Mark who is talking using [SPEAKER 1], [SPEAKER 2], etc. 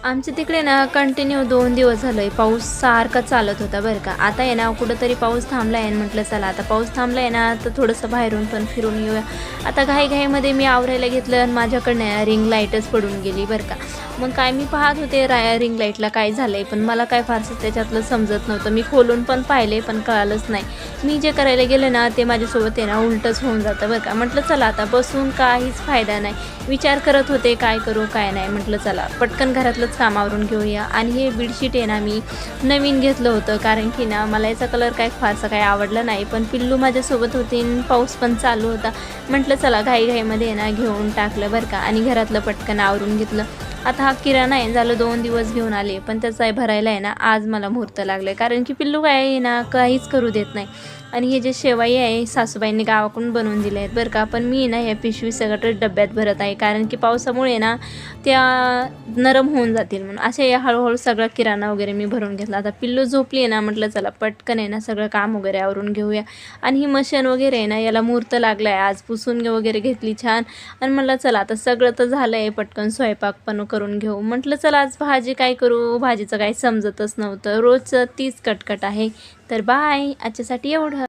[SPEAKER 1] आमच्या तिकडे ना कंटिन्यू 2 दिवस झालं पाऊस सारखा चालत होता बरं का. आता आहे ना कुठंतरी पाऊस थांबला आहे म्हटलं चला आता पाऊस थांबला आहे ना तर थोडंसं बाहेरून पण फिरून येऊया. आता घाईघाईमध्ये मी आवरायला घेतलं आणि माझ्याकडनं रिंग लाईटच पडून गेली बरं का. मग काय मी पाहत होते रिंग लाईटला काय झालं आहे, पण मला काय फारसं त्याच्यातलं समजत नव्हतं. मी खोलून पण पाहिले पण कळालंच नाही. मी जे करायला गेले ना ते माझ्यासोबत आहे ना उलटंच होऊन जातं बरं का. म्हटलं चला आता बसून काहीच फायदा नाही. विचार करत होते काय करू काय नाही. म्हटलं चला पटकन घरातलंच काम आवरून घेऊया. आणि हे बेडशीट आहे ना मी नवीन घेतलं होतं, कारण की ना मला याचा कलर काय फारसा काही आवडला नाही. पण पिल्लू माझ्यासोबत होती आणि पाऊस पण चालू होता. म्हटलं चला घाईघाईमध्ये आहे ना घेऊन टाकलं बरं का आणि घरातलं पटकन आवरून घेतलं. आता हा किराणा आहे झालं 2 दिवस घेऊन आले, पण त्याचा आहे भरायला आहे ना आज मला मुहूर्त लागलं आहे, कारण की पिल्लू काय आहे ना काहीच करू देत नाही. आणि हे जे शेवाई आहे सासूबाईंनी गावाकडून बनवून दिले आहेत बरं का. पण मी ना ह्या पिशवी सगळं डब्यात भरत आहे, कारण की पावसामुळे ना त्या नरम होऊन जातील म्हणून. असे हळूहळू सगळा किराणा वगैरे मी भरून घेतला. आता पिल्लू झोपली आहे ना म्हटलं चला पटकन आहे ना सगळं काम वगैरे आवरून घेऊया. आणि ही मशीन वगैरे आहे ना याला मुहूर्त लागला आहे आज, पुसून वगैरे घेतली छान. आणि म्हटलं चला आता सगळं तर झालं आहे, पटकन स्वयंपाक पण करून घेऊ. म्हटलं चला आज भाजी काय करू, भाजीचं काही समजतच नव्हतं. रोजचं तीच कटकट आहे. तर बाय, आजच्यासाठी एवढं.